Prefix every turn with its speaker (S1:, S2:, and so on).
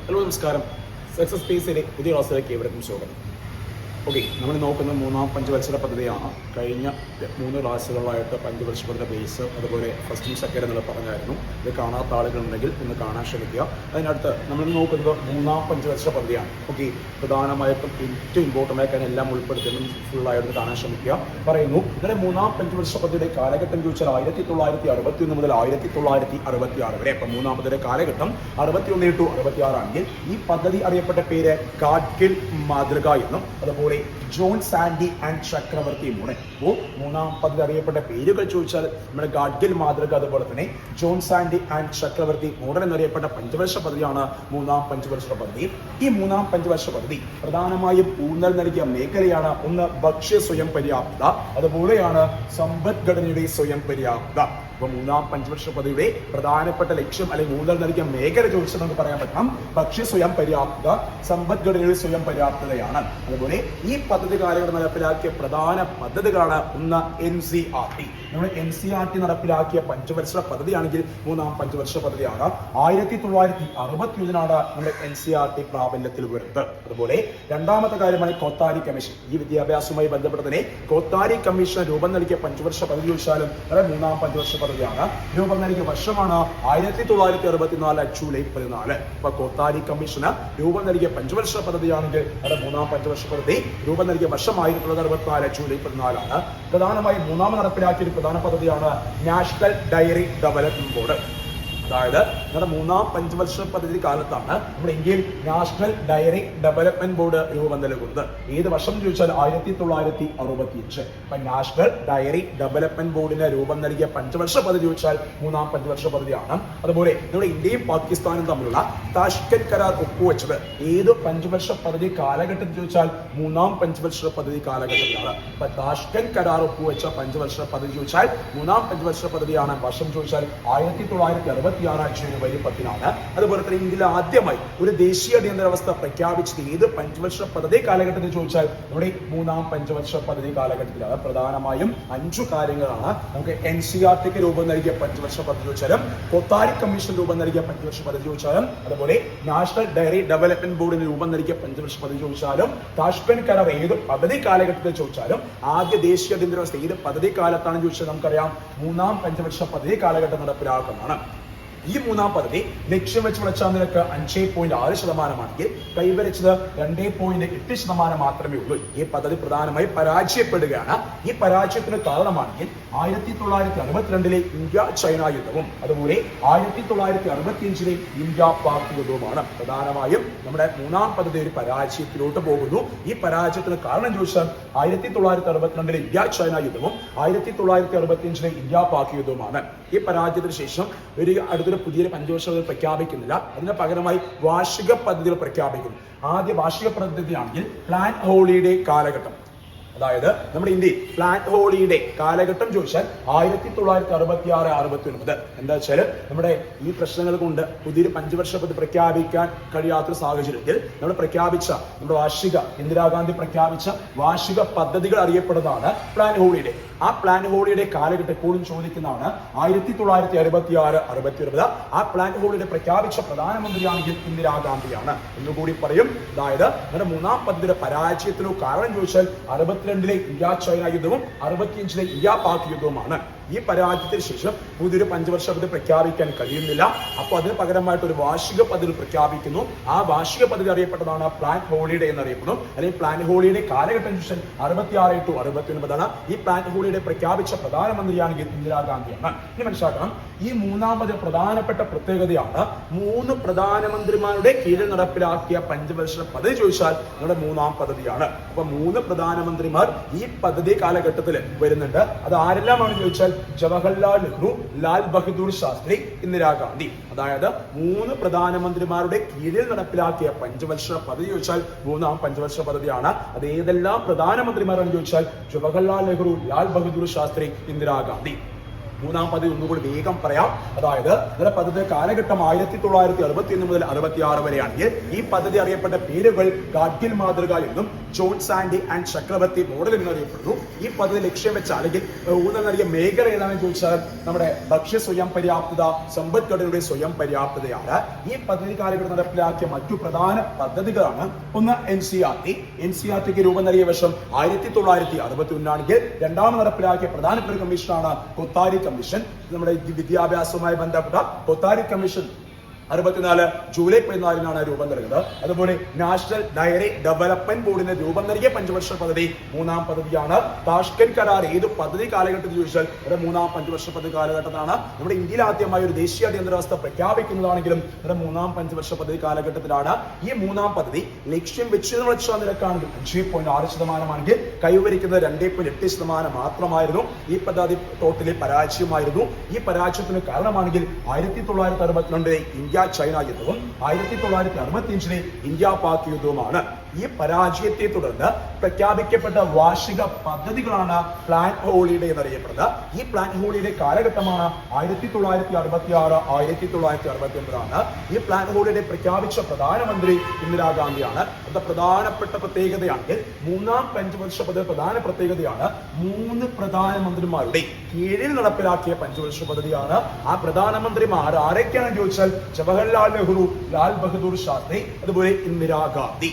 S1: Hello നമസ്കാരം. Success സ്പേസിലെ പുതിയ ക്ലാസ്സിലേക്ക് ഏവർക്കും സ്വാഗതം. ഓക്കെ, നമ്മൾ നോക്കുന്ന മൂന്നാം പഞ്ചവത്സര പദ്ധതിയാണ്. കഴിഞ്ഞ 3 ക്ലാസ്സുകളായിട്ട് പഞ്ചവത്സര പദ്ധതി ബേസ്, അതുപോലെ ഫസ്റ്റും സെക്കൻഡ് എന്നുള്ള പറഞ്ഞായിരുന്നു. ഇത് കാണാത്ത ആളുകളുണ്ടെങ്കിൽ ഒന്ന് കാണാൻ ശ്രമിക്കുക. അതിനടുത്ത് നമ്മൾ നോക്കുന്നത് മൂന്നാം പഞ്ചവത്സര പദ്ധതിയാണ്. ഓക്കെ, പ്രധാനമായിട്ടും ഏറ്റവും ഇമ്പോർട്ടൻ്റ് ആയി കഴിഞ്ഞാൽ എല്ലാം ഉൾപ്പെടുത്തുന്നതും ഫുള്ളായിട്ട് കാണാൻ ശ്രമിക്കുക. പറയുന്നു, ഇതിലെ മൂന്നാം പഞ്ചവത്സര പദ്ധതിയുടെ കാലഘട്ടം ചോദിച്ചാൽ 1961 മുതൽ 1966 വരെ. അപ്പം മൂന്നാമത്തെ കാലഘട്ടം 61 to 66 ആണെങ്കിൽ ഈ പദ്ധതി അറിയപ്പെട്ട പേര് ഗാഡ്ഗിൽ മാതൃക എന്നും അതുപോലെ ജോൺ സാൻഡി ആൻഡ് ചക്രവർത്തി മോഡൽ. അപ്പോൾ മൂന്നാം പദ്ധതി അറിയപ്പെട്ട പേരുകൾ ചോദിച്ചാൽ നമ്മുടെ ഗാഡ്ഗിൽ മാതൃക, അതുപോലെ തന്നെ ജോൺ സാൻഡി ആൻഡ് ചക്രവർത്തി മോഡൽ എന്നറിയപ്പെട്ട പഞ്ചവർഷ പദ്ധതിയാണ് മൂന്നാം പഞ്ചവർഷ പദ്ധതി. ഈ മൂന്നാം പഞ്ചവർഷ പദ്ധതി പ്രധാനമായും ഊന്നൽ നൽകിയ മേഖലയാണ് ഒന്ന് ഭക്ഷ്യ സ്വയം പര്യാപ്തത, അതുപോലെയാണ് സമ്പദ്ഘടനയുടെ സ്വയം പര്യാപ്തത. അപ്പൊ മൂന്നാം പഞ്ചവർഷ പദ്ധതിയുടെ പ്രധാനപ്പെട്ട ലക്ഷ്യം അല്ലെങ്കിൽ ഊന്നൽ നൽകിയ മേഖല ചോദിച്ചാൽ നമുക്ക് പറയാൻ പറ്റാം ഭക്ഷ്യ സ്വയം പര്യാപ്തത, സമ്പദ്ഘടനയുടെ സ്വയം പര്യാപ്തതയാണ്. അതുപോലെ ഈ പദ്ധതി കാലഘട്ടം നടപ്പിലാക്കിയ പ്രധാന പദ്ധതികളാണ് ഒന്ന് NCERT. നമ്മൾ NCERT നടപ്പിലാക്കിയ പഞ്ചവത്സര പദ്ധതിയാണെങ്കിൽ മൂന്നാം പഞ്ചവർഷ പദ്ധതിയാണ്. 1961 നമ്മുടെ NCERT പ്രാബല്യത്തിൽ വരുന്നത്. അതുപോലെ രണ്ടാമത്തെ കാര്യമാണ് കോത്താരി കമ്മീഷൻ. ഈ വിദ്യാഭ്യാസവുമായി ബന്ധപ്പെട്ടതിനെ കോത്താരി കമ്മീഷൻ രൂപം നൽകിയ പഞ്ചവർഷ പദ്ധതി ചോദിച്ചാലും മൂന്നാം പഞ്ചവർഷ പദ്ധതിയാണ്. രൂപം നൽകിയ വർഷമാണ് 1964 ജൂലൈ 14. അപ്പൊ കോത്താരി കമ്മീഷന് രൂപം നൽകിയ പഞ്ചവർഷ പദ്ധതിയാണെങ്കിൽ മൂന്നാം പഞ്ചവർഷ പദ്ധതി രൂപം നൽകിയ വർഷം 1964 ജൂലൈ 14 പ്രധാനമായും മൂന്നാമത് നടപ്പിലാക്കിയ ഒരു പ്രധാന പദ്ധതിയാണ് നാഷണൽ ഡയറി ഡെവലപ്മെന്റ് ബോർഡ്. അതായത് നമ്മുടെ മൂന്നാം പഞ്ചവർഷ പദ്ധതി കാലത്താണ് നമ്മുടെ ഇന്ത്യയിൽ നാഷണൽ ഡയറി ഡെവലപ്മെന്റ് ബോർഡ് രൂപം നൽകുന്നത്. ഏത് വർഷം ചോദിച്ചാൽ 1965. അപ്പൊ നാഷണൽ ഡയറി ഡെവലപ്മെന്റ് ബോർഡിന് രൂപം നൽകിയ പഞ്ചവർഷ പദ്ധതി ചോദിച്ചാൽ മൂന്നാം പഞ്ചവർഷ പദ്ധതിയാണ്. അതുപോലെ നമ്മുടെ ഇന്ത്യയും പാകിസ്ഥാനും തമ്മിലുള്ള താഷ്കന്റ് കരാർ ഒപ്പുവെച്ചത് ഏത് പഞ്ചവർഷ പദ്ധതി കാലഘട്ടത്തിൽ ചോദിച്ചാൽ മൂന്നാം പഞ്ചവർഷ പദ്ധതി കാലഘട്ടത്തിലാണ്. അപ്പൊ താഷ്കന്റ് കരാർ ഒപ്പുവെച്ച പഞ്ചവർഷ പദ്ധതി ചോദിച്ചാൽ മൂന്നാം പഞ്ചവർഷ പദ്ധതിയാണ്. വർഷം ചോദിച്ചാൽ 1966 ജനുവരി 10. അതുപോലെ തന്നെ ഇന്ത്യയിൽ ആദ്യമായി ഒരു ദേശീയ അടിയന്തരാവസ്ഥ പ്രഖ്യാപിച്ചത് ഏത് പഞ്ചവർഷ പദ്ധതി കാലഘട്ടത്തിൽ ചോദിച്ചാൽ നമ്മുടെ മൂന്നാം പഞ്ചവർഷ പദ്ധതി കാലഘട്ടത്തിലാണ്. പ്രധാനമായും 5 കാര്യങ്ങളാണ്. നമുക്ക് NCERTക്ക് രൂപം നൽകിയ പഞ്ചവർഷ പദ്ധതി ചോദിച്ചാലും, കൊത്താരി കമ്മീഷൻ രൂപം നൽകിയ പഞ്ചവർഷ പദ്ധതി ചോദിച്ചാലും, അതുപോലെ നാഷണൽ ഡയറി ഡെവലപ്മെന്റ് ബോർഡിന് രൂപം നൽകിയ പഞ്ചവർഷ പദ്ധതി ചോദിച്ചാലും, താഷ്കന്റ് കരാർ ഏത് പദ്ധതി കാലഘട്ടത്തിൽ ചോദിച്ചാലും, ആദ്യ ദേശീയ അടിയന്തരാവസ്ഥ ഏത് പദ്ധതി കാലത്താണ് ചോദിച്ചാൽ നമുക്കറിയാം മൂന്നാം പഞ്ചവർഷ പദ്ധതി കാലഘട്ടം നടപ്പിലാക്കുന്നതാണ്. ഈ മൂന്നാം പദ്ധതി ലക്ഷ്യം വെച്ച് വളർച്ചാ നിരക്ക് 5.6% കൈവരിച്ചത് 2.8% മാത്രമേ ഉള്ളൂ. ഈ പദ്ധതി പ്രധാനമായി പരാജയപ്പെടുകയാണ്. ഈ പരാജയത്തിന് കാരണമാണെങ്കിൽ 1962 ഇന്ത്യ ചൈന യുദ്ധവും അതുപോലെ 1965 ഇന്ത്യ പാക് യുദ്ധവുമാണ്. പ്രധാനമായും നമ്മുടെ മൂന്നാം പദ്ധതി ഒരു പരാജയത്തിലോട്ട് പോകുന്നു. ഈ പരാജയത്തിന് കാരണം ചോദിച്ചാൽ 1962 ഇന്ത്യ ചൈന യുദ്ധവും 1965 ഇന്ത്യ പാക് യുദ്ധവുമാണ്. ഈ പരാജയത്തിന് ശേഷം അടുത്തൊരു പുതിയൊരു പഞ്ചവർഷ പദ്ധതി പ്രഖ്യാപിക്കുന്നില്ല. അതിന് പകരമായി വാർഷിക പദ്ധതികൾ പ്രഖ്യാപിക്കുന്നു. ആദ്യ വാർഷിക പദ്ധതിയാണെങ്കിൽ പ്ലാൻ ഹോളിഡേ കാലഘട്ടം. അതായത് നമ്മുടെ ഇന്ത്യയിൽ പ്ലാൻ ഹോളിഡേ കാലഘട്ടം ചോദിച്ചാൽ 1966-69. എന്താ വെച്ചാൽ നമ്മുടെ ഈ പ്രശ്നങ്ങൾ കൊണ്ട് പുതിയൊരു പഞ്ചവർഷ പദ്ധതി പ്രഖ്യാപിക്കാൻ കഴിയാത്തൊരു സാഹചര്യത്തിൽ നമ്മുടെ വാർഷിക ഇന്ദിരാഗാന്ധി പ്രഖ്യാപിച്ച വാർഷിക പദ്ധതികൾ അറിയപ്പെടുന്നതാണ് പ്ലാൻ ഹോളിഡേ. ആ പ്ലാൻ ഹോളിഡേ കാലഘട്ടം എപ്പോഴും ചോദിക്കുന്നതാണ് 1966-69. ആ പ്ലാൻ ഹോളിഡേ പ്രഖ്യാപിച്ച പ്രധാനമന്ത്രിയാണെങ്കിൽ ഇന്ദിരാഗാന്ധിയാണ് എന്നുകൂടി പറയും. അതായത് നമ്മുടെ മൂന്നാം പദ്ധതിയുടെ പരാജയത്തിനോ കാരണം ചോദിച്ചാൽ 62 ഇന്ത്യ ചൈന യുദ്ധവും 65 ഇന്ത്യ പാക് യുദ്ധവുമാണ്. ഈ പരാജയത്തിന് ശേഷം പുതിയൊരു പഞ്ചവർഷ പദ്ധതി പ്രഖ്യാപിക്കാൻ കഴിയുന്നില്ല. അപ്പോൾ അതിന് പകരമായിട്ട് ഒരു വാർഷിക പദ്ധതി പ്രഖ്യാപിക്കുന്നു. ആ വാർഷിക പദ്ധതി അറിയപ്പെട്ടതാണ് പ്ലാൻ ഹോളിഡേ എന്നറിയപ്പെടുന്നു. അല്ലെങ്കിൽ പ്ലാൻ ഹോളിഡേ കാലഘട്ടം 66 to 69. ഈ പ്ലാൻ ഹോളിഡേ പ്രഖ്യാപിച്ച പ്രധാനമന്ത്രിയാണെങ്കിൽ ഇന്ദിരാഗാന്ധിയാണ്. ഇനി മനസ്സിലാക്കണം, ഈ മൂന്നാമത് പ്രധാനപ്പെട്ട പ്രത്യേകതയാണ് 3 പ്രധാനമന്ത്രിമാരുടെ കീഴിൽ നടപ്പിലാക്കിയ പഞ്ചവർഷ പദ്ധതി ചോദിച്ചാൽ നമ്മുടെ മൂന്നാം പദ്ധതിയാണ്. അപ്പൊ 3 പ്രധാനമന്ത്രിമാർ ഈ പദ്ധതി കാലഘട്ടത്തിൽ വരുന്നുണ്ട്. അത് ആരെല്ലാമാണ് ചോദിച്ചാൽ ജവഹർലാൽ നെഹ്റു, ലാൽ ബഹദൂർ ശാസ്ത്രി, ഇന്ദിരാഗാന്ധി. അതായത് 3 പ്രധാനമന്ത്രിമാരുടെ കീഴിൽ നടപ്പിലാക്കിയ പഞ്ചവർഷ പദ്ധതി ചോദിച്ചാൽ മൂന്നാം പഞ്ചവർഷ പദ്ധതിയാണ്. അത് ഏതെല്ലാം പ്രധാനമന്ത്രിമാരാണെന്ന് ചോദിച്ചാൽ ജവഹർലാൽ നെഹ്റു, ലാൽ ബഹദൂർ ശാസ്ത്രി, ഇന്ദിരാഗാന്ധി. മൂന്നാം പദ്ധതി ഒന്നുകൂടി വേഗം പറയാം. അതായത് ഇതിന്റെ പദ്ധതി കാലഘട്ടം 1961 മുതൽ 66 വരെയാണെങ്കിൽ ഈ പദ്ധതി അറിയപ്പെട്ട പേരുകൾ ഗാഡ്ഗിൽ മാതൃക എന്നും ജോൺസ് ആൻഡി ആൻഡ് ചക്രവർത്തി മോഡൽ എന്നറിയപ്പെടുന്നു. ഈ പദ്ധതി ലക്ഷ്യം വെച്ച അല്ലെങ്കിൽ ഊന്നൽ നൽകിയ മേഖല ഏതാണെന്ന് ചോദിച്ചാൽ നമ്മുടെ ഭക്ഷ്യ സ്വയം പര്യാപ്തത, സമ്പദ്ഘടനയുടെ സ്വയം പര്യാപ്തതയാണ്. ഈ പദ്ധതി കാലഘട്ടം നടപ്പിലാക്കിയ മറ്റു പ്രധാന പദ്ധതികളാണ്. ഒന്ന് NCERT രൂപം നൽകിയ വർഷം 1961 ആണെങ്കിൽ രണ്ടാമത് നടപ്പിലാക്കിയ പ്രധാനപ്പെട്ട കമ്മീഷനാണ് കൊത്താരി കമ്മീഷൻ. നമ്മുടെ വിദ്യാഭ്യാസവുമായി ബന്ധപ്പെട്ട കൊത്താരി കമ്മീഷൻ 64 ജൂലൈ 14 രൂപം നൽകുന്നത്. അതുപോലെ നാഷണൽ ഡയറി ഡെവലപ്മെന്റ് ബോർഡിന് രൂപം നൽകിയ പഞ്ചവർഷ പദ്ധതി മൂന്നാം പദ്ധതിയാണ്. താഷ്കന്റ് കരാർ ഏത് പദ്ധതി കാലഘട്ടത്തിൽ ചോദിച്ചാൽ ഇവിടെ മൂന്നാം പഞ്ചവർഷ പദ്ധതി കാലഘട്ടത്തിലാണ്. നമ്മുടെ ഇന്ത്യയിൽ ആദ്യമായി ഒരു ദേശീയ അടിയന്തരാവസ്ഥ പ്രഖ്യാപിക്കുന്നതാണെങ്കിലും ഇവിടെ മൂന്നാം പഞ്ചവർഷ പദ്ധതി കാലഘട്ടത്തിലാണ്. ഈ മൂന്നാം പദ്ധതി ലക്ഷ്യം വെച്ചിരുന്ന വളർച്ചാ നിരക്കാണെങ്കിൽ 5.6% കൈവരിക്കുന്നത് 2.8% മാത്രമായിരുന്നു. ഈ പദ്ധതി ടോട്ടലി പരാജയമായിരുന്നു. ഈ പരാജയത്തിന് കാരണമാണെങ്കിൽ 1962 ഇന്ത്യ ചൈന യുദ്ധവും 1965 ഇന്ത്യ പാക് യുദ്ധവുമാണ്. ഈ പരാജയത്തെ തുടർന്ന് പ്രഖ്യാപിക്കപ്പെട്ട വാർഷിക പദ്ധതികളാണ് പ്ലാൻ ഹോളിഡേ എന്നറിയപ്പെടുന്നത്. ഈ പ്ലാൻ ഹോളിഡേ കാലഘട്ടമാണ് 1966 1969. ഈ പ്ലാൻ ഹോളിഡേ പ്രഖ്യാപിച്ച പ്രധാനമന്ത്രി ഇന്ദിരാഗാന്ധിയാണ്. അത് പ്രധാനപ്പെട്ട പ്രത്യേകതയാണെങ്കിൽ മൂന്നാം പഞ്ചവർഷ പദ്ധതി പ്രധാന പ്രത്യേകതയാണ് 3 പ്രധാനമന്ത്രിമാരുടെ കീഴിൽ നടപ്പിലാക്കിയ പഞ്ചവർഷ പദ്ധതിയാണ്. ആ പ്രധാനമന്ത്രിമാർ ആരൊക്കെയാണെന്ന് ചോദിച്ചാൽ ജവഹർലാൽ നെഹ്റു, ലാൽ ബഹദൂർ ശാസ്ത്രി, അതുപോലെ ഇന്ദിരാഗാന്ധി.